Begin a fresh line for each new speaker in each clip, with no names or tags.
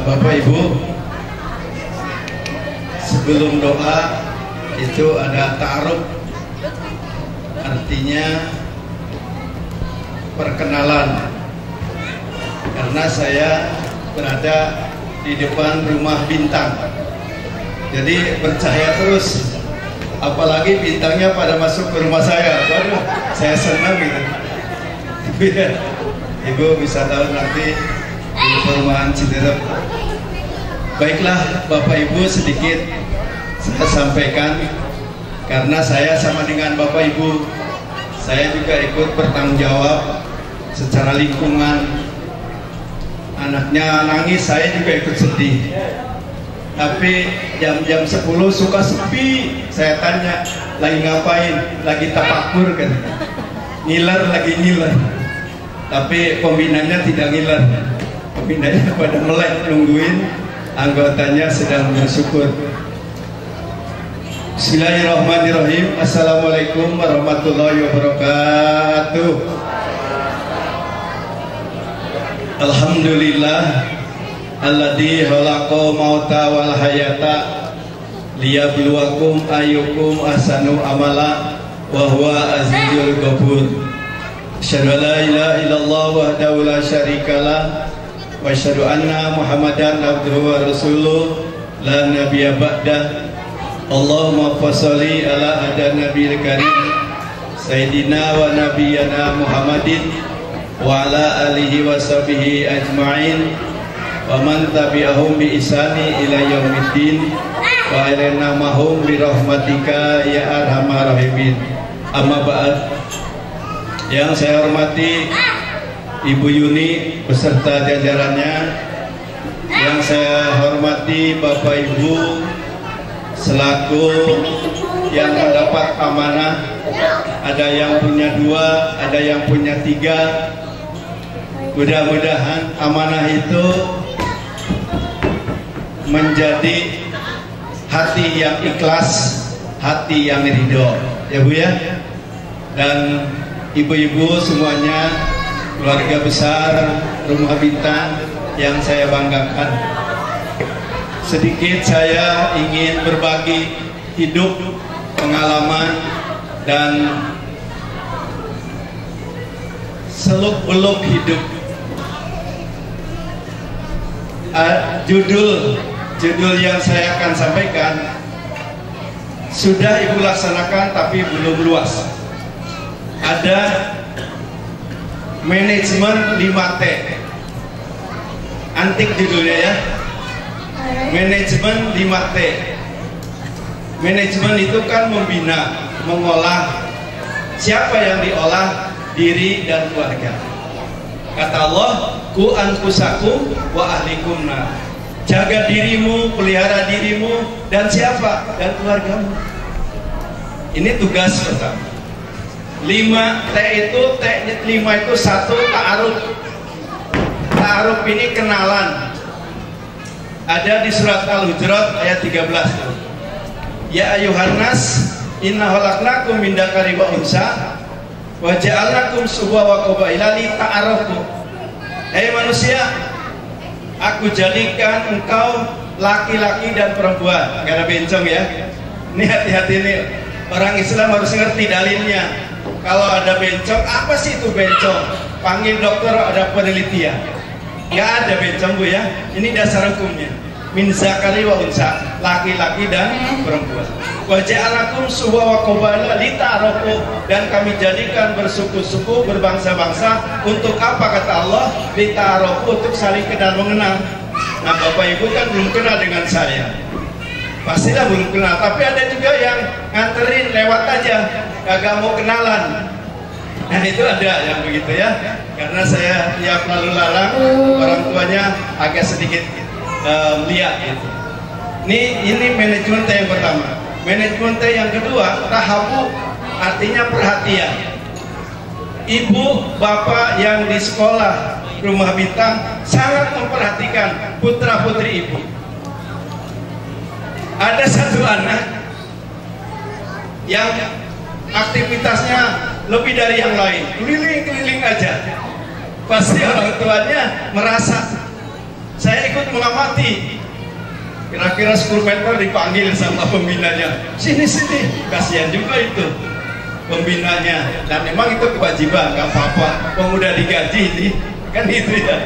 Bapak Ibu, sebelum doa itu ada ta'aruf, artinya perkenalan. Karena saya berada di depan rumah bintang, jadi bercahaya terus, apalagi bintangnya pada masuk ke rumah saya. Waduh, saya senang gitu. Ibu bisa tahu nanti di perumahan Ciderep. Baiklah Bapak Ibu, sedikit saya sampaikan, karena saya sama dengan Bapak Ibu, saya juga ikut bertanggung jawab secara lingkungan. Anaknya nangis, saya juga ikut sedih. Tapi jam-jam 10 suka sepi. Saya tanya, lagi ngapain? Lagi tafakur kan? Ngiler, lagi ngiler. Tapi pembinanya tidak ngiler. Pembinanya pada melek nungguin, anggotanya sedang bersyukur. Bismillahirrahmanirrahim. Assalamualaikum warahmatullahi wabarakatuh. Alhamdulillah alladzi khalaqa mauta wal hayata liyabluwakum ayyukum ahsanu amala wa huwa azizul ghafur. Asyhadu an la ilaha illallah wahdahu la syarikalah wa asyhadu anna Muhammadan abduhu wa rasuluh la nabiyya ba'dah. Allahumma shalli ala hadan nabiyil karim sayyidina wa nabiyyana Muhammadin wa ala alihi wa sahbihi ajma'in wa man tabi'ahum bi ihsani ila yaumiddin wa ilaina mahum bi rahmatika ya arhamar rahimin. Amma ba'd. Yang saya hormati Ibu Yuni beserta jajarannya, yang saya hormati Bapak Ibu selaku yang mendapat amanah, ada yang punya 2, ada yang punya 3. Mudah-mudahan amanah itu menjadi hati yang ikhlas, hati yang ridho, ya Bu ya. Dan ibu-ibu semuanya, keluarga besar Rumah Bintang yang saya banggakan. Sedikit saya ingin berbagi hidup, pengalaman, dan seluk-beluk hidup. Judul yang saya akan sampaikan sudah Ibu laksanakan tapi belum luas. Ada manajemen 5T, antik judulnya ya, manajemen 5T. Manajemen itu kan membina, mengolah. Siapa yang diolah? Diri dan keluarga. Kata Allah, ku anfusakum wa ahlikum nar. Jaga dirimu, pelihara dirimu, dan siapa? Dan keluargamu. Ini tugas pertama. 5T itu, T5 itu 1, ta'aruf. Ta'aruf ini kenalan. Ada di surat Al-Hujurat ayat 13. Ya ayuhan nas, inna khalaqnakum min dzakari wa unsa wa ja'alnakum syu'uban wa qabaila li ta'arafu. Hei manusia, aku jadikan engkau laki-laki dan perempuan. Gak ada bencong ya. Ini hati-hati nih, orang Islam harus ngerti dalilnya. Kalau ada bencong, apa sih itu bencong? Panggil dokter, ada penelitian. Gak ada bencong Bu ya. Ini dasar hukumnya. Min zakari wa unsa, laki-laki dan perempuan. Wa ja'alakum syu'uban wa qabaila lita'arafu, dan kami jadikan bersuku-suku, berbangsa-bangsa. Untuk apa kata Allah? Lita'arafu, untuk saling kenal mengenal. Nah Bapak Ibu kan belum kenal dengan saya, pastilah belum kenal. Tapi ada juga yang nganterin lewat aja, kagak mau kenalan. Nah itu ada yang begitu ya. Karena saya tiap lalu lalang, orang tuanya agak sedikit lihat gitu. Ini manajemen T yang pertama. Manajemen T yang kedua, tahabu, artinya perhatian. Ibu, bapak yang di sekolah Rumah Bintang sangat memperhatikan putra putri ibu. Ada satu anak yang aktivitasnya lebih dari yang lain, keliling-keliling aja. Pasti orang tuanya merasa, saya ikut mengamati. Kira-kira 10 meter dipanggil sama pembinanya, sini, kasihan juga itu pembinanya. Dan memang itu kewajiban, gak apa-apa, udah digaji ini, kan itu ya.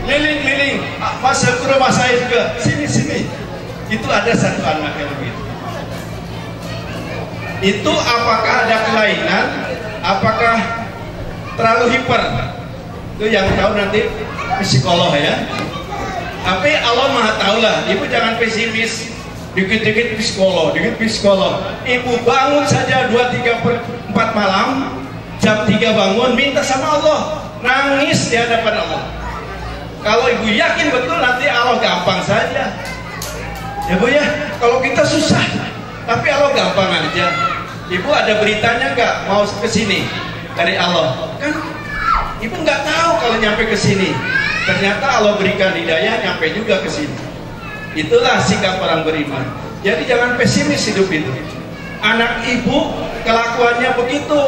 Keliling, masuk ke rumah saya juga, sini. Itu ada satu anak yang begitu. Itu apakah ada kelainan, apakah terlalu hiper? Itu yang tahu nanti psikolog ya. Tapi Allah Maha tahu lah. Ibu jangan pesimis. Dikit-dikit psikolog. Ibu bangun saja 2, 3, 4 malam, jam 3 bangun, minta sama Allah, nangis di hadapan Allah. Kalau ibu yakin betul, nanti Allah gampang saja. Ya Bu ya, kalau kita susah, tapi Allah gampang aja. Ibu ada beritanya nggak mau ke sini dari Allah? Kan ibu nggak tahu kalau nyampe ke sini. Ternyata Allah berikan hidayah nyampe juga ke sini. Itulah sikap orang beriman. Jadi jangan pesimis hidup itu. Anak ibu kelakuannya begitu.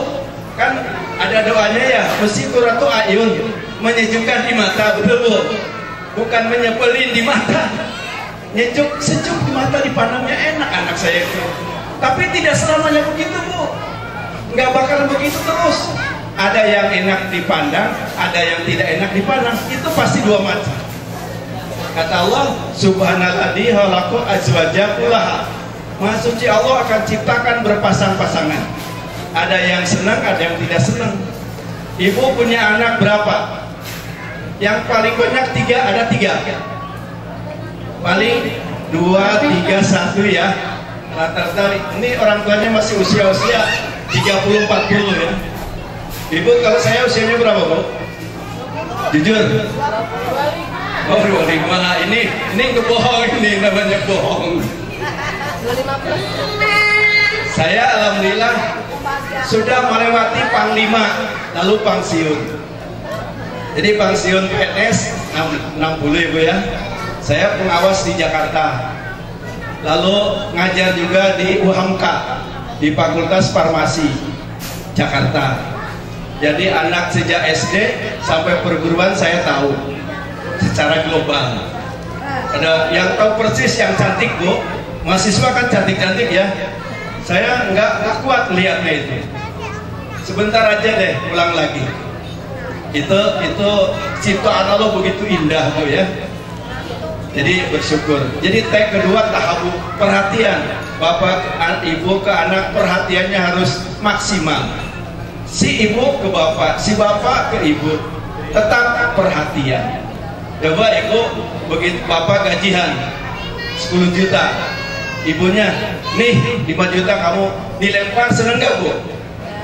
Kan ada doanya ya, mesti qurratu ayun, menyejukkan di mata, betul Bu? Bukan menyebelin di mata. Sejuk di mata, dipandangnya enak anak saya itu. Tapi tidak selamanya begitu Bu. Nggak bakal begitu terus. Ada yang enak dipandang, ada yang tidak enak dipandang. Itu pasti dua macam. Kata Allah, Subhanalladzi khalaqa azwaja kullaha. Maha suci Allah akan ciptakan berpasang-pasangan. Ada yang senang, ada yang tidak senang. Ibu punya anak berapa? Yang paling banyak 3, ada 3. Paling 2, 3, 1 ya. Rata-rata ini orang tuanya masih usia-usia 30-40 ya. Ibu, kalau saya usianya berapa, Bu? Jujur. Oh, 25. Ini kebohong, ini namanya bohong. 25. Saya alhamdulillah sudah melewati Panglima, lalu pensiun. Jadi pensiun PNS 60 Ibu ya. Saya pengawas di Jakarta. Lalu ngajar juga di UHAMK, di Fakultas Farmasi Jakarta. Jadi anak sejak SD sampai perguruan saya tahu secara global. Ada yang tahu persis yang cantik Bu, mahasiswa kan cantik-cantik ya. Saya nggak kuat lihatnya itu. Sebentar aja deh pulang lagi. Itu ciptaan Allah begitu indah Bu ya. Jadi bersyukur. Jadi tag kedua tahabu, perhatian. Bapak ibu ke anak, perhatiannya harus maksimal. Si ibu ke bapak, si bapak ke ibu, tetap perhatian. Coba ibu, begitu bapak gajian 10 juta, ibunya, nih 5 juta kamu dilempar, seneng gak Bu?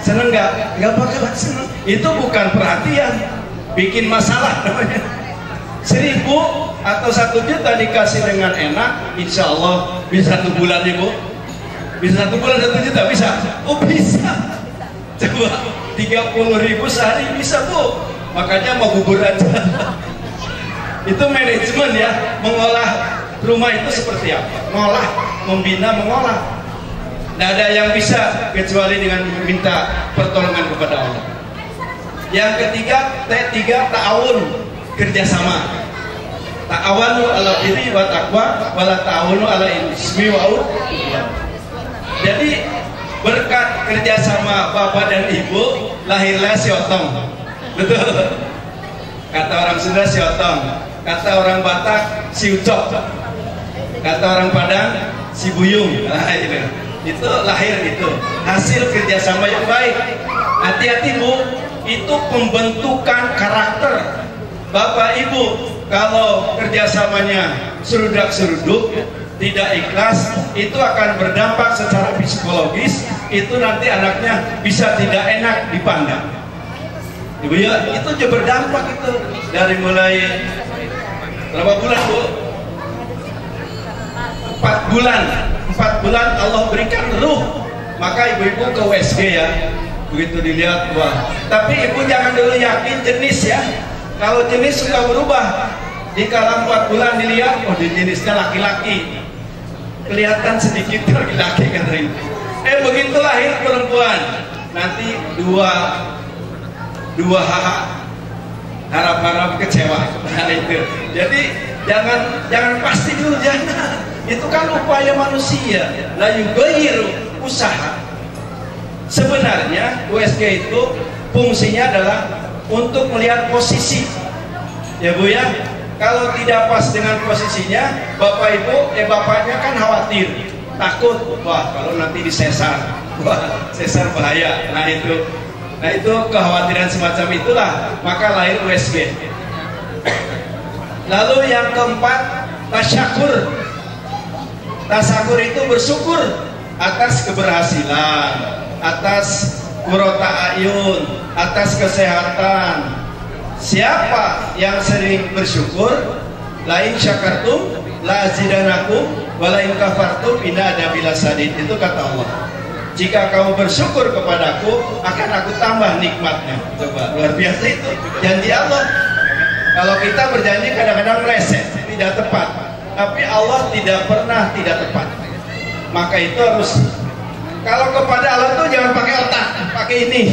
Seneng gak? Gak bakal seneng. Itu bukan perhatian, bikin masalah namanya. 1.000 atau 1 juta dikasih dengan enak, insya Allah bisa 1 bulan Ibu. Bisa 1 bulan 1 juta, bisa? Oh bisa. Coba 30.000 sehari bisa Bu. Makanya mau bubur aja. Itu manajemen ya, mengolah rumah itu seperti apa? Mengolah, membina, mengolah. Tidak ada yang bisa kecuali dengan meminta pertolongan kepada Allah. Yang ketiga, T3 ta'awun, kerjasama. Ta'awanu ala birri wa taqwa, wala ta'awunu ala ismi wa udwan. Jadi berkat kerjasama bapak dan ibu lahirlah si Otong. Betul. Kata orang Sunda si Otong, kata orang Batak si Ucok, kata orang Padang si Buyung. Nah, itu lahir itu hasil kerjasama yang baik. Hati-hati Bu, itu pembentukan karakter. Bapak ibu kalau kerjasamanya serudak-seruduk, tidak ikhlas, itu akan berdampak secara psikologis. Itu nanti anaknya bisa tidak enak dipandang. Ibu ya, itu juga berdampak itu dari mulai berapa bulan Bu? 4 bulan. 4 bulan Allah berikan ruh. Maka ibu-ibu ke USG ya, begitu dilihat wah. Tapi ibu jangan dulu yakin jenis ya. Kalau jenis suka berubah. Di kala 4 bulan dilihat, oh di jenisnya laki-laki, kelihatan sedikit laki-laki kan itu. Begitu lahir perempuan, nanti dua harap-harap kecewa. Nah itu. Jadi Jangan pasti dulu, jangan. Itu kan upaya manusia. La yughayyiru usaha. Sebenarnya USG itu fungsinya adalah untuk melihat posisi. Ya Bu ya. Kalau tidak pas dengan posisinya, Bapak Ibu, bapaknya kan khawatir, takut, wah kalau nanti disesar, wah sesar bahaya. Nah itu kekhawatiran semacam itulah, maka lahir USG. Lalu yang keempat, tasyakur. Tasyakur itu bersyukur atas keberhasilan, atas qurrata ayun, atas kesehatan. Siapa yang sering bersyukur, la in syakartum la azidanakum wa la in kafartum inna adzabi lasadid. Itu kata Allah. Jika kamu bersyukur kepadaku, akan aku tambah nikmatnya. Coba, luar biasa itu janji Allah. Kalau kita berjanji kadang-kadang meleset, tidak tepat. Tapi Allah tidak pernah tidak tepat. Maka itu harus, kalau kepada Allah tuh jangan pakai otak, pakai ini.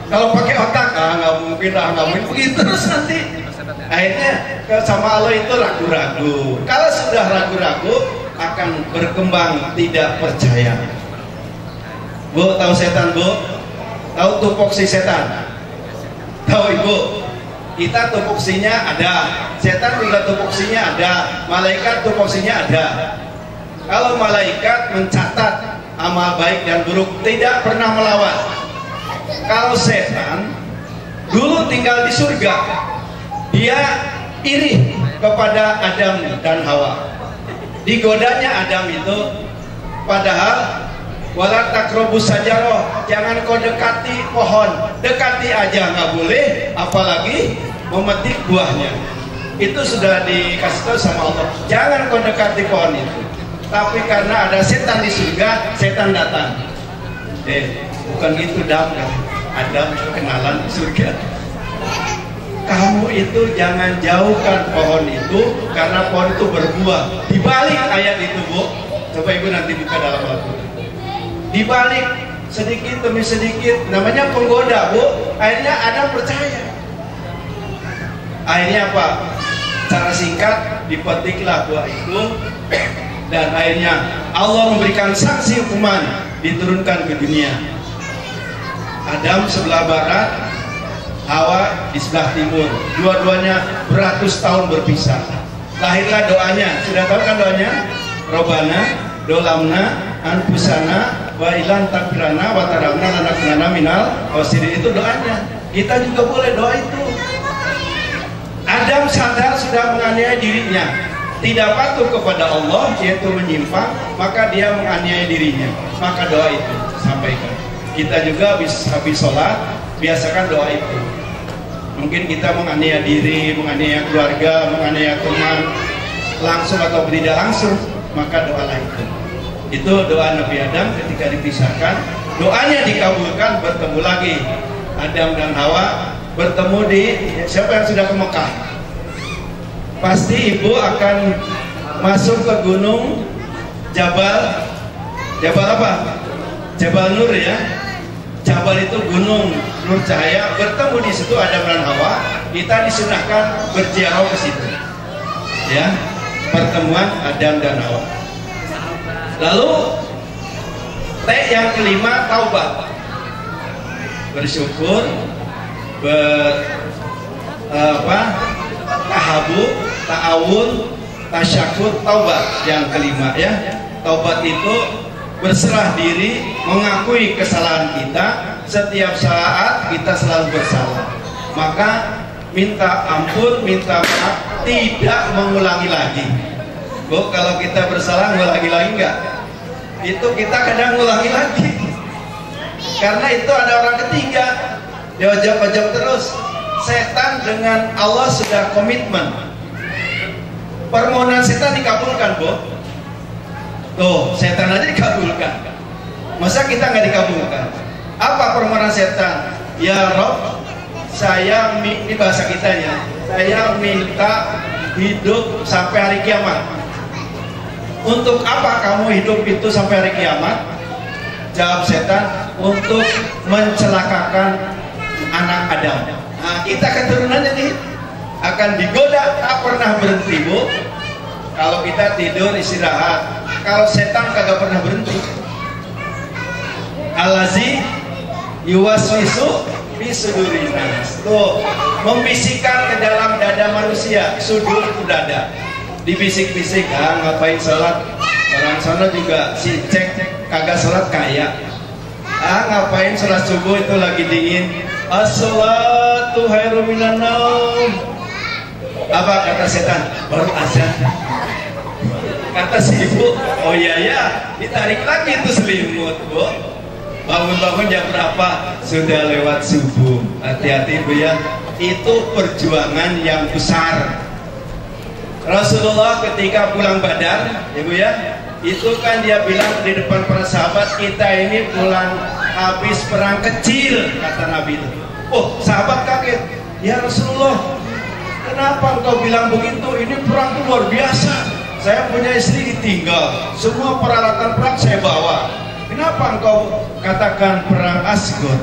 Kalau pakai otak, nggak mungkin begitu terus nanti. Akhirnya sama Allah itu ragu-ragu. Kalau sudah ragu-ragu, akan berkembang tidak percaya. Bu, tahu setan Bu? Tahu tupoksi setan? Tahu Ibu? Kita tupoksinya ada, setan juga tupoksinya ada, malaikat tupoksinya ada. Kalau malaikat mencatat amal baik dan buruk, tidak pernah melawan. Kalau setan dulu tinggal di surga, dia iri kepada Adam dan Hawa. Digodanya Adam itu, padahal wala taqrabus sajarah, jangan kau dekati pohon, dekati aja nggak boleh, apalagi memetik buahnya. Itu sudah dikasih tahu sama Allah, jangan kau dekati pohon itu. Tapi karena ada setan di surga, setan datang. Bukan gitu Adam kenalan di surga. Kamu itu jangan jauhkan pohon itu, karena pohon itu berbuah. Dibalik ayat itu Bu, coba Ibu nanti buka dalam Al-Quran. Dibalik sedikit demi sedikit, namanya penggoda Bu. Akhirnya Adam percaya. Akhirnya apa? Cara singkat, dipetiklah buah itu, dan akhirnya Allah memberikan sanksi hukuman, diturunkan ke dunia. Adam sebelah barat, Hawa di sebelah timur. Dua-duanya beratus tahun berpisah. Lahirlah doanya. Sudah tahu kan doanya? Robana, dolamna, anfusana, wa ilan takbirana, wa taramna, lanakunana minal khosirin. Itu doanya. Kita juga boleh doa itu. Adam sadar sudah menganiaya dirinya, tidak patuh kepada Allah, yaitu menyimpang, maka dia menganiaya dirinya. Maka doa itu sampaikan. Kita juga habis sholat, biasakan doa itu. Mungkin kita menganiaya diri, menganiaya keluarga, menganiaya teman, langsung atau tidak langsung, maka doalah itu. Itu doa Nabi Adam ketika dipisahkan, doanya dikabulkan, bertemu lagi. Adam dan Hawa bertemu di, siapa yang sudah ke Mekah? Pasti Ibu akan masuk ke gunung Jabal apa? Jabal Nur ya. Jabal itu gunung Nur Cahaya, bertemu di situ Adam dan Hawa. Kita disunahkan berziarah ke situ. Ya, pertemuan Adam dan Hawa. Lalu yang kelima, taubat. Bersyukur, tahabu, ta'awun, tasyakur, taubat. Yang kelima ya. Taubat itu berserah diri, mengakui kesalahan kita. Setiap saat kita selalu bersalah, maka minta ampun, minta maaf, tidak mengulangi lagi. Bu, kalau kita bersalah mengulangi lagi enggak? Itu kita kadang mengulangi lagi, karena itu ada orang ketiga, diojok-ojok terus. Setan dengan Allah sudah komitmen, permohonan setan dikabulkan Bu. Tuh, setan aja dikabulkan. Masa kita nggak dikabulkan? Apa permohonan setan? Ya Rob, saya, ini bahasa kitanya, saya minta hidup sampai hari kiamat. Untuk apa kamu hidup itu sampai hari kiamat? Jawab setan, untuk mencelakakan anak Adam. Nah, kita keturunannya nih. akan digoda, tak pernah berhenti, Bu. Kalau kita tidur istirahat, kalau setan kagak pernah berhenti. Allazi yuwaswisu fi sudurin nas. Tuh, membisikkan ke dalam dada manusia. Sudur itu dada. Dibisik-bisik, ngapain sholat? Orang sana juga si cek kagak sholat kaya. Ngapain sholat subuh itu lagi dingin? As-sholatu khairum minan naum. Apa kata setan? Baru azan. Kata si ibu, oh iya ya, ditarik lagi itu selimut, Bu. Bangun-bangun jam berapa? Sudah lewat subuh. Hati-hati, Bu ya. Itu perjuangan yang besar. Rasulullah ketika pulang Badar, ya Bu ya, itu kan dia bilang di depan para sahabat, kita ini pulang habis perang kecil, kata Nabi itu. Oh, sahabat kaget. Ya Rasulullah, kenapa engkau bilang begitu? Ini perang itu luar biasa. Saya punya istri ditinggal, semua peralatan perang saya bawa. Kenapa engkau katakan perang Asgor?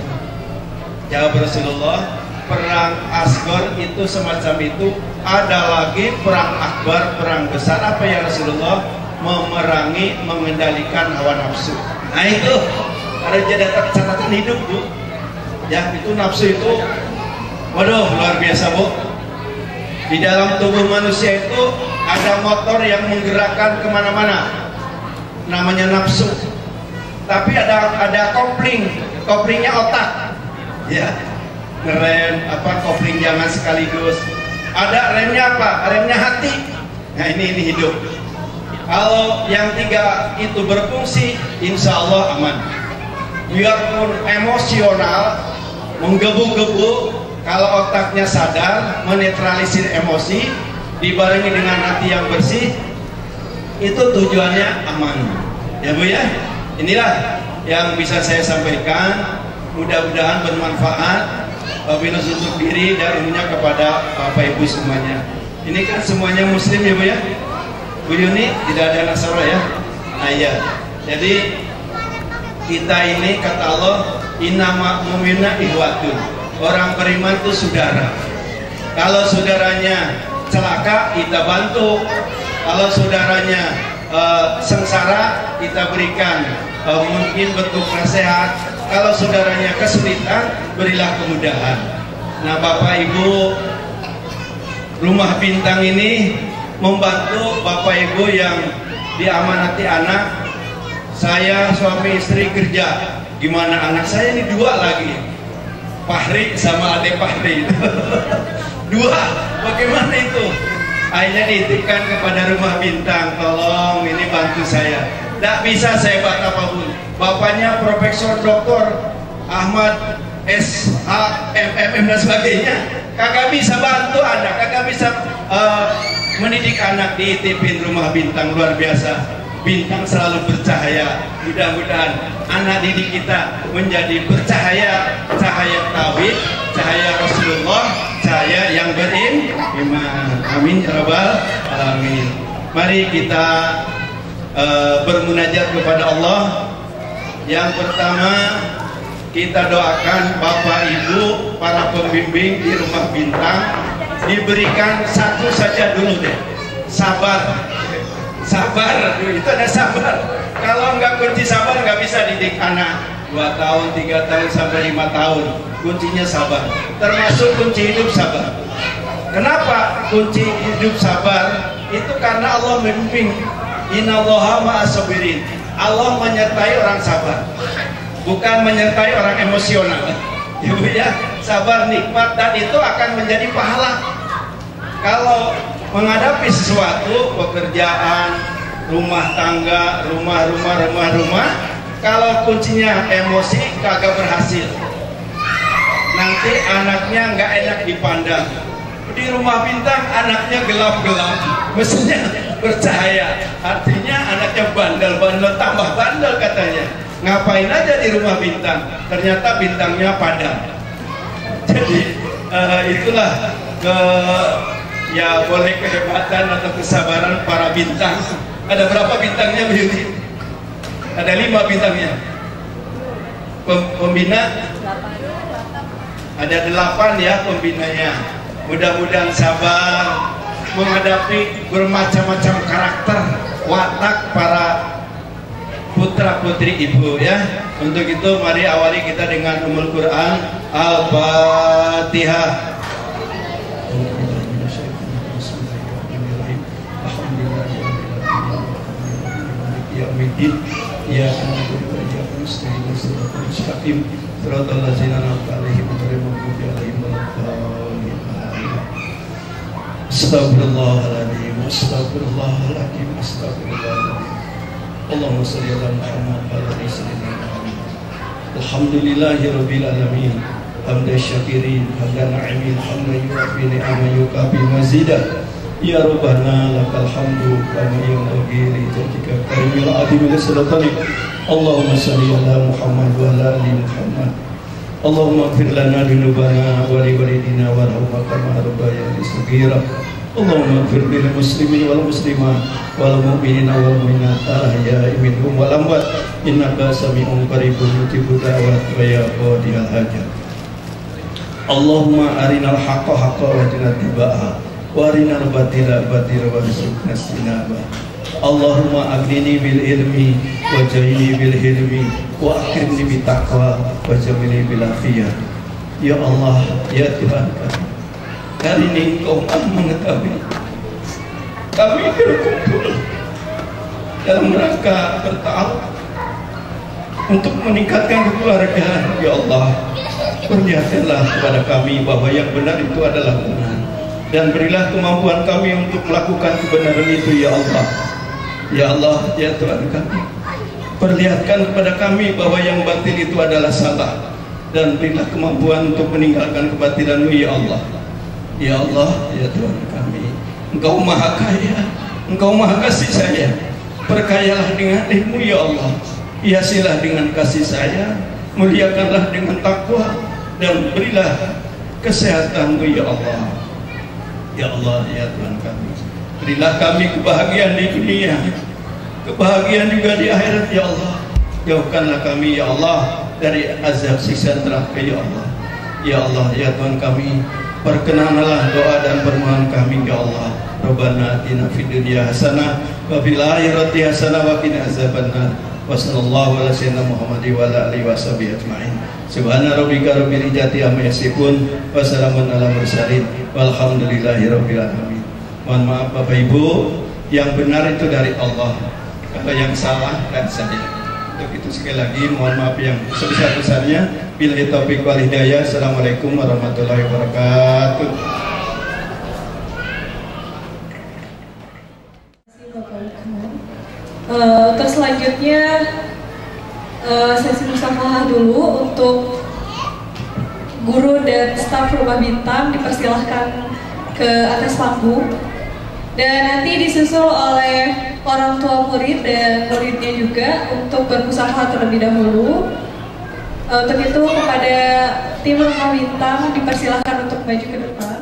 Jawab Rasulullah, perang Asgor itu semacam itu. Ada lagi perang akbar, perang besar. Apa ya Rasulullah? Memerangi, mengendalikan hawa nafsu. Nah itu ada catatan hidup, Bu. Ya, itu nafsu itu, waduh, luar biasa, Bu. Di dalam tubuh manusia itu ada motor yang menggerakkan kemana-mana, namanya nafsu. Tapi ada koplingnya otak, ya, ngerem kopling jangan sekaligus. Ada remnya apa? Remnya hati. Nah ini hidup. Kalau yang tiga itu berfungsi, insya Allah aman. Biarpun emosional, menggebu-gebu, kalau otaknya sadar, menetralisir emosi, dibarengi dengan hati yang bersih, itu tujuannya aman. Ya Bu ya. Inilah yang bisa saya sampaikan. Mudah-mudahan bermanfaat. Wabillahi untuk diri dan ilmunya kepada Bapak Ibu semuanya. Ini kan semuanya Muslim ya Bu ya. Bu Yuni tidak ada Nasara ya. Nah ya. Jadi kita ini kata Allah, innama mu'minuna ikhwatun. Orang beriman itu saudara. Kalau saudaranya celaka, kita bantu. Kalau saudaranya sengsara, kita berikan mungkin bentuk nasihat. Kalau saudaranya kesulitan, berilah kemudahan. Nah Bapak Ibu Rumah Bintang ini membantu Bapak Ibu yang diamanati anak. Saya suami istri kerja. Gimana anak saya ini dua lagi, Fahri sama adik Fahri. Dua, bagaimana itu? Akhirnya dititipkan kepada Rumah Bintang, tolong ini bantu saya. Tidak bisa saya bantu apapun. Bapaknya Profesor Doktor Ahmad SHMM dan sebagainya, kagak bisa bantu anak, kagak bisa mendidik anak. Dititipin Rumah Bintang, luar biasa. Bintang selalu bercahaya. Mudah-mudahan anak didik kita menjadi bercahaya, cahaya tauhid, cahaya Rasulullah, cahaya yang beriman. Amin ya rabbal alamin. Mari kita bermunajat kepada Allah. Yang pertama, kita doakan Bapak Ibu para pembimbing di Rumah Bintang diberikan satu saja dulu deh, sabar. Sabar, itu ada sabar. Kalau nggak kunci sabar, nggak bisa didik anak 2 tahun, 3 tahun sampai 5 tahun. Kuncinya sabar. Termasuk kunci hidup sabar. Kenapa kunci hidup sabar? Itu karena Allah membimbing. Innallaha ma'as-sabirin. Allah menyertai orang sabar, bukan menyertai orang emosional. Ibu ya, sabar nikmat dan itu akan menjadi pahala. Kalau menghadapi sesuatu, pekerjaan, rumah tangga, rumah, kalau kuncinya emosi, kagak berhasil. Nanti anaknya nggak enak dipandang. Di Rumah Bintang anaknya gelap-gelap, mestinya bercahaya. Artinya anaknya bandel, tambah bandel katanya. Ngapain aja di Rumah Bintang? Ternyata bintangnya padam. Jadi itulah ya boleh kehebatan atau kesabaran para bintang. Ada berapa bintangnya Beauty? Ada 5 bintangnya. Pembina ada 8 ya pembinanya. mudah-mudahan sabar menghadapi bermacam-macam karakter watak para putra putri ibu ya. Untuk itu mari awali kita dengan Ummul Quran Al-Fatihah. Ya Astagfirullahaladzim, astagfirullahaladzim, astagfirullahaladzim. Allahumma sholli ala Muhammad wa ala ali sayyidina Muhammad. Alhamdulillahirabbil alamin. Hamdan syakirin, hamdan na'imin, hamdan yu'afi ni'ama yukafi mazidah. Ya Rabbana lakal hamdu kama yanbaghi li wajhika karimil azim wa sultanik. Allahumma sholli ala Muhammad wa ala ali Muhammad. Allahumma ighfir lana dzunubana wa li walidina warhamna kama rabbayana shaghira. Allahumma ighfir lil muslimin wal muslimat wal mu'minina wal mu'minat ahya'i minhum wal amwat innaka sami'un qaribun mujibud da'wat wa ya qadiyal hajat. Allahumma arinal haqqa haqqan warzuqna ittiba'ah wa arinal batila batila warzuqna ijtinabah. Allahumma aghnini bil ilmi wa jahini bil hilmi wa akrimni bit taqwa wa jamilni bil afiyah. Ya Allah, ya Tuhan kami, hari ini Engkau mengetahui kami berkumpul dalam rangka bertaat untuk meningkatkan keluarga. Ya Allah, perlihatkanlah kepada kami bahwa yang benar itu adalah benar, dan berilah kemampuan kami untuk melakukan kebenaran itu. Ya Allah, ya Allah, ya Tuhan kami, perlihatkan kepada kami bahwa yang batil itu adalah salah, dan berilah kemampuan untuk meninggalkan kebatilan-Mu. Ya Allah, ya Allah, ya Tuhan kami, Engkau maha kaya, Engkau maha kasih sayang. Perkayalah dengan ilmu. Ya Allah, hiasilah dengan kasih sayang, muliakanlah dengan takwa, dan berilah kesehatan-Mu. Ya Allah, ya Allah, ya Tuhan kami, berilah kami kebahagiaan di dunia, kebahagiaan juga di akhirat. Ya Allah, jauhkanlah kami ya Allah dari azab siksa neraka. Ya Allah, ya Allah, ya Tuhan kami, perkenanlah doa dan permohonan kami. Ya Allah, Rabbana atina fid dunya hasanah wa fil akhirati hasanah wa qina azabannar. Wa sallallahu ala sayyidina Muhammad wa ala alihi washabihi ajmain. Subhana rabbika rabbil izzati amma yasifun wa salamun ala mursalin walhamdulillahi rabbil alamin. Mohon maaf Bapak Ibu, yang benar itu dari Allah, kalau yang salah dan saya. Untuk itu sekali lagi mohon maaf yang sebesar-besarnya. Billahi taufiq wal hidayah. Assalamualaikum warahmatullahi wabarakatuh.
Untuk selanjutnya sesi musyawarah dulu untuk guru dan staf Rumah Bintang dipersilahkan ke atas panggung, dan nanti disusul oleh orang tua murid dan muridnya juga untuk bermusyawarah terlebih dahulu. Untuk itu kepada tim Rumah Bintang dipersilahkan untuk maju ke depan.